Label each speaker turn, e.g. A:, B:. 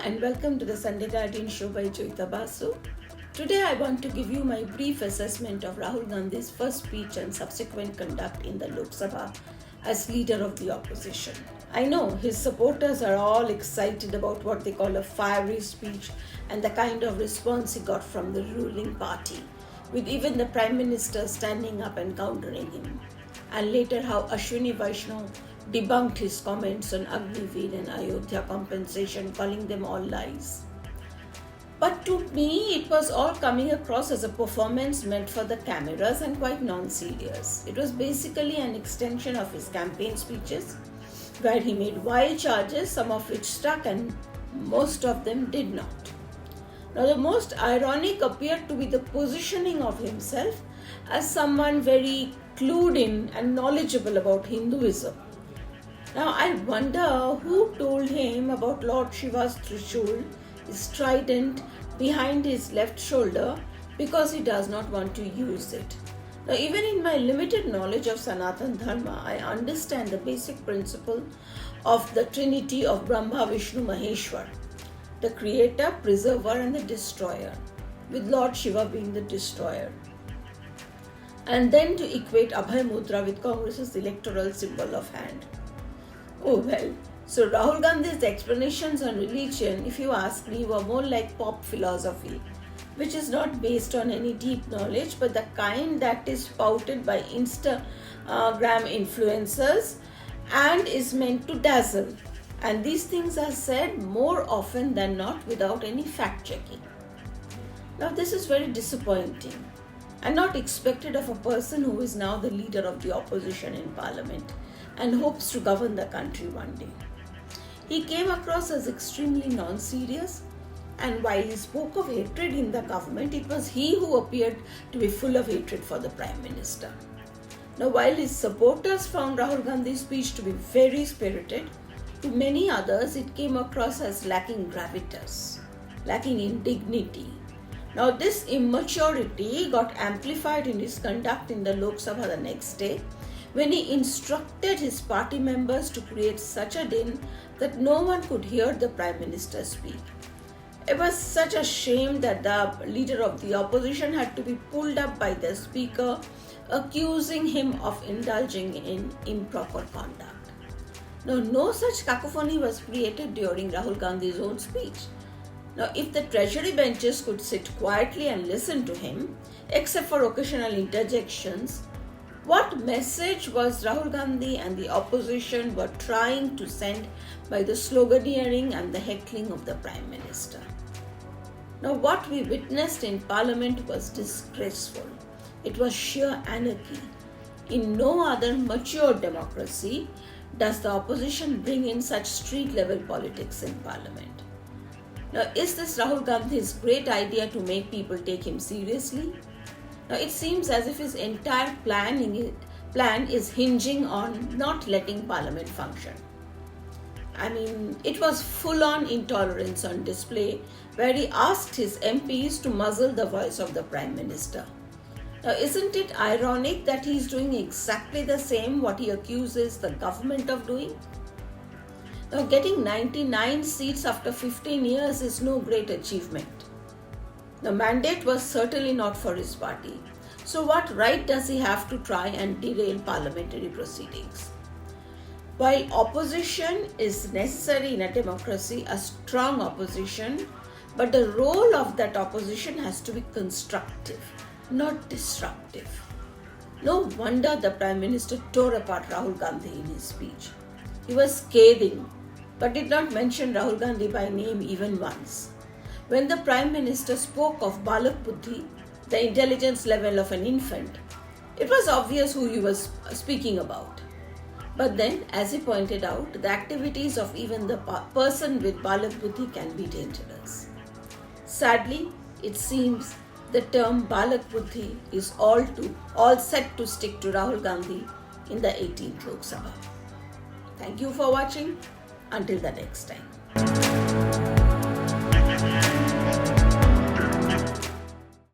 A: and welcome to the Sunday Guardian show by Joyeeta Basu. Today I want to give you my brief assessment of Rahul Gandhi's first speech and subsequent conduct in the Lok Sabha as leader of the opposition. I know his supporters are all excited about what they call a fiery speech and the kind of response he got from the ruling party, with even the Prime Minister standing up and countering him. And later how Ashwini Vaishnav debunked his comments on Agniveer and Ayodhya compensation, calling them all lies. But to me, it was all coming across as a performance meant for the cameras and quite non-serious. It was basically an extension of his campaign speeches, where he made wild charges, some of which stuck and most of them did not. Now, the most ironic appeared to be the positioning of himself as someone very clued in and knowledgeable about Hinduism. Now, I wonder who told him about Lord Shiva's Trishul, his trident behind his left shoulder, because he does not want to use it. Now, even in my limited knowledge of Sanatan Dharma, I understand the basic principle of the trinity of Brahma, Vishnu, Maheshwar, the creator, preserver and the destroyer, with Lord Shiva being the destroyer. And then to equate Abhay Mudra with Congress's electoral symbol of hand. Oh well, so Rahul Gandhi's explanations on religion, if you ask me, were more like pop philosophy, which is not based on any deep knowledge, but the kind that is spouted by Instagram influencers and is meant to dazzle. And these things are said more often than not without any fact checking. Now this is very disappointing and not expected of a person who is now the leader of the opposition in parliament and hopes to govern the country one day. He came across as extremely non-serious, and while he spoke of hatred in the government, it was he who appeared to be full of hatred for the Prime Minister. Now, while his supporters found Rahul Gandhi's speech to be very spirited, to many others it came across as lacking gravitas, lacking in dignity. Now, this immaturity got amplified in his conduct in the Lok Sabha the next day, when he instructed his party members to create such a din that no one could hear the Prime Minister speak. It was such a shame that the leader of the opposition had to be pulled up by the speaker, accusing him of indulging in improper conduct. Now, no such cacophony was created during Rahul Gandhi's own speech. Now, if the treasury benches could sit quietly and listen to him, except for occasional interjections, what message was Rahul Gandhi and the opposition were trying to send by the sloganeering and the heckling of the Prime Minister? Now, what we witnessed in Parliament was disgraceful. It was sheer anarchy. In no other mature democracy does the opposition bring in such street-level politics in Parliament. Now, is this Rahul Gandhi's great idea to make people take him seriously? Now, it seems as if his entire plan is hinging on not letting Parliament function. I mean, it was full-on intolerance on display, where he asked his MPs to muzzle the voice of the Prime Minister. Now, isn't it ironic that he is doing exactly the same what he accuses the government of doing? Now, getting 99 seats after 15 years is no great achievement. The mandate was certainly not for his party. So what right does he have to try and derail parliamentary proceedings? While opposition is necessary in a democracy, a strong opposition, but the role of that opposition has to be constructive, not disruptive. No wonder the Prime Minister tore apart Rahul Gandhi in his speech. He was scathing, but did not mention Rahul Gandhi by name even once. When the Prime Minister spoke of Balak Buddhi, the intelligence level of an infant, it was obvious who he was speaking about. But then, as he pointed out, the activities of even the person with Balak Buddhi can be dangerous. Sadly, it seems the term Balak Buddhi is all set to stick to Rahul Gandhi in the 18th Lok Sabha. Thank you for watching. Until the next time.